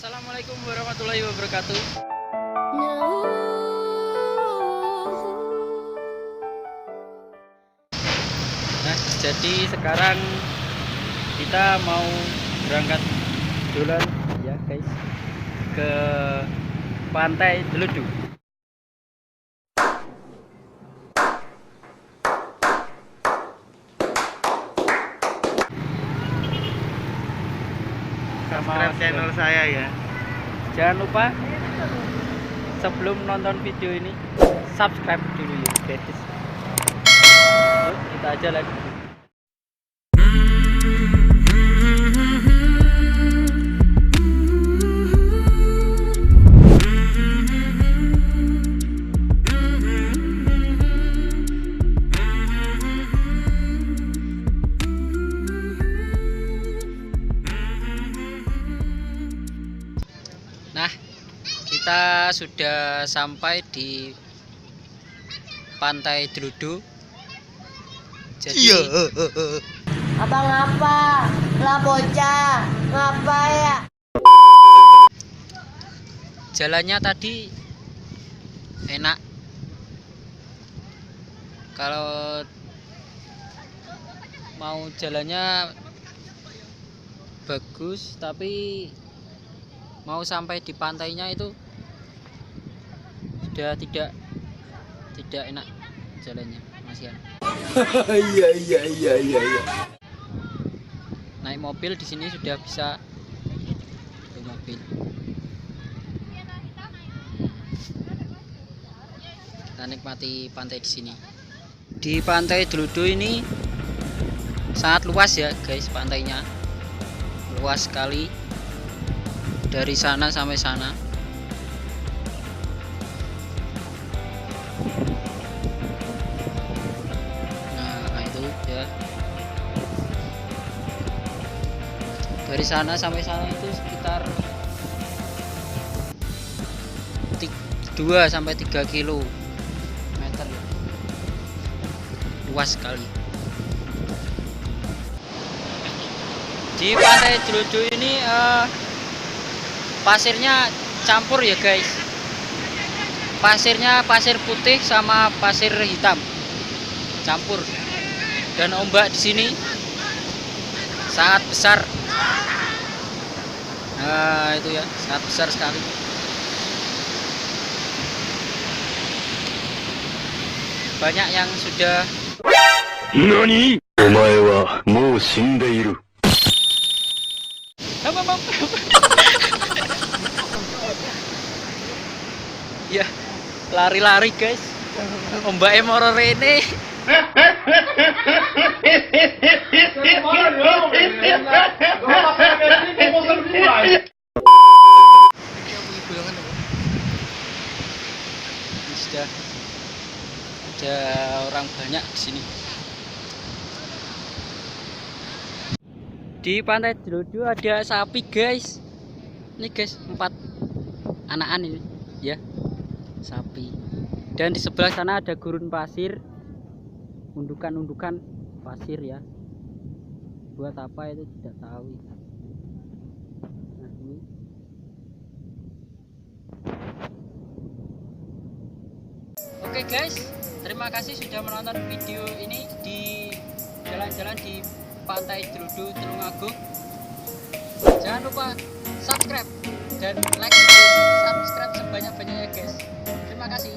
Assalamualaikum warahmatullahi wabarakatuh. Nah, jadi sekarang kita mau berangkat dolan ya guys ke Pantai Deludu. Subscribe channel saya ya. Jangan lupa sebelum nonton video ini subscribe dulu ya guys. Yuk, kita aja lagi. Nah, kita sudah sampai di Pantai Deludu. Jadi Abang apa? Lah bocah, ngapa ya? jalannya tadi enak. Kalau mau jalannya bagus, tapi mau sampai di pantainya itu sudah tidak enak jalannya, masih Iya. naik mobil di sini sudah bisa naik mobil. Kita nikmati pantai di sini. Di Pantai Deludu ini sangat luas ya guys, pantainya luas sekali dari sana sampai sana. Nah itu ya, dari sana sampai sana itu sekitar 2 sampai 3 kilometer ya. Luas sekali. Di Pantai Deludu ini pasirnya campur ya guys. Pasirnya pasir putih sama pasir hitam campur. Dan ombak di sini sangat besar. Nah, itu ya, sangat besar sekali. Banyak yang sudah Nani? Omae wa mou shindeiru. ya lari-lari guys, ombaknya moro rene. Sudah ada orang banyak di sini. Di Pantai Deludu ada sapi guys. Ini guys, 4 anakan ini ya, sapi. Dan di sebelah sana ada gurun pasir, undukan-undukan pasir ya. Buat apa itu tidak tahu. Nah, ini. Oke guys, terima kasih sudah menonton video ini di jalan-jalan di Pantai Deludu Tulungagung. Jangan lupa subscribe dan like, subscribe sebanyak-banyaknya guys. Terima kasih.